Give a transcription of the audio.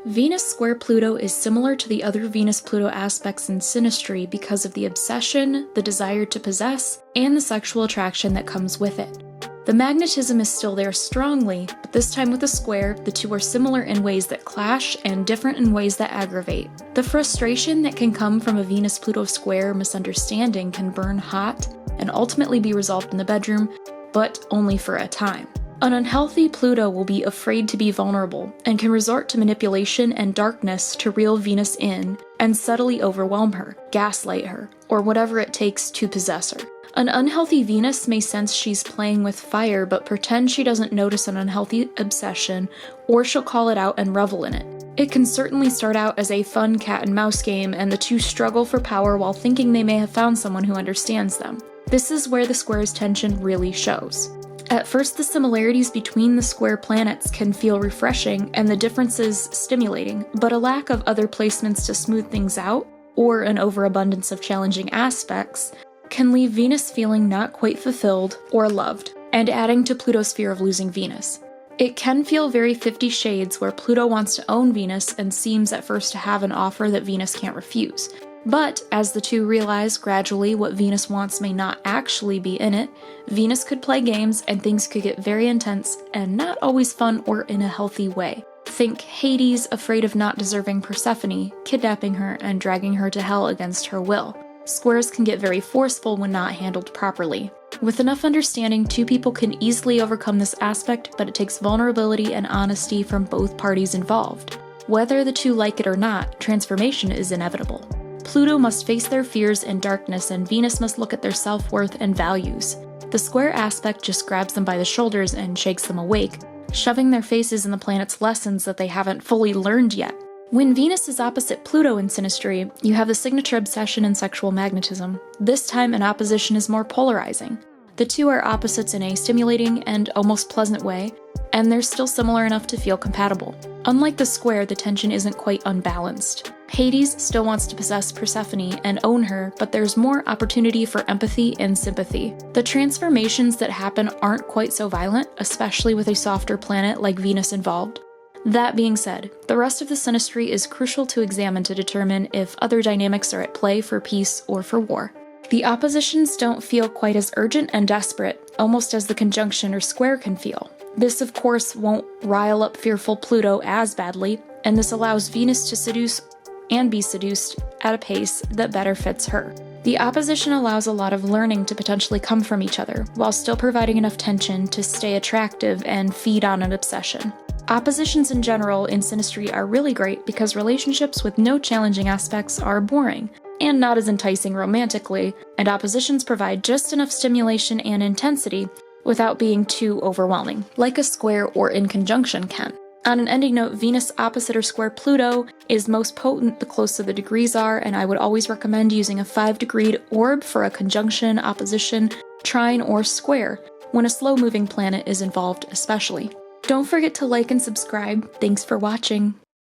Venus square Pluto is similar to the other Venus-Pluto aspects in Synastry because of the obsession, the desire to possess, and the sexual attraction that comes with it. The magnetism is still there strongly, but this time with a square, the two are similar in ways that clash and different in ways that aggravate. The frustration that can come from a Venus-Pluto square misunderstanding can burn hot and ultimately be resolved in the bedroom, but only for a time. An unhealthy Pluto will be afraid to be vulnerable and can resort to manipulation and darkness to reel Venus in and subtly overwhelm her, gaslight her, or whatever it takes to possess her. An unhealthy Venus may sense she's playing with fire but pretend she doesn't notice an unhealthy obsession, or she'll call it out and revel in it. It can certainly start out as a fun cat and mouse game, and the two struggle for power while thinking they may have found someone who understands them. This is where the square's tension really shows. At first, the similarities between the square planets can feel refreshing and the differences stimulating, but a lack of other placements to smooth things out, or an overabundance of challenging aspects, can leave Venus feeling not quite fulfilled or loved, and adding to Pluto's fear of losing Venus. It can feel very 50 Shades where Pluto wants to own Venus and seems at first to have an offer that Venus can't refuse. But as the two realize gradually what Venus wants may not actually be in it, Venus could play games and things could get very intense and not always fun or in a healthy way. Think Hades afraid of not deserving Persephone, kidnapping her and dragging her to hell against her will. Squares can get very forceful when not handled properly. With enough understanding, two people can easily overcome this aspect, but it takes vulnerability and honesty from both parties involved. Whether the two like it or not, transformation is inevitable. Pluto must face their fears and darkness, and Venus must look at their self-worth and values. The square aspect just grabs them by the shoulders and shakes them awake, shoving their faces in the planet's lessons that they haven't fully learned yet. When Venus is opposite Pluto in Synastry, you have the signature obsession and sexual magnetism. This time, an opposition is more polarizing. The two are opposites in a stimulating and almost pleasant way, and they're still similar enough to feel compatible. Unlike the square, the tension isn't quite unbalanced. Hades still wants to possess Persephone and own her, but there's more opportunity for empathy and sympathy. The transformations that happen aren't quite so violent, especially with a softer planet like Venus involved. That being said, the rest of the synastry is crucial to examine to determine if other dynamics are at play for peace or for war. The oppositions don't feel quite as urgent and desperate, almost as the conjunction or square can feel. This, of course, won't rile up fearful Pluto as badly, and this allows Venus to seduce and be seduced at a pace that better fits her. The opposition allows a lot of learning to potentially come from each other, while still providing enough tension to stay attractive and feed on an obsession. Oppositions in general in synastry are really great because relationships with no challenging aspects are boring, and not as enticing romantically, and oppositions provide just enough stimulation and intensity without being too overwhelming, like a square or in conjunction can. On an ending note, Venus opposite or square Pluto is most potent the closer the degrees are, and I would always recommend using a 5-degreed orb for a conjunction, opposition, trine, or square, when a slow-moving planet is involved especially. Don't forget to like and subscribe. Thanks for watching.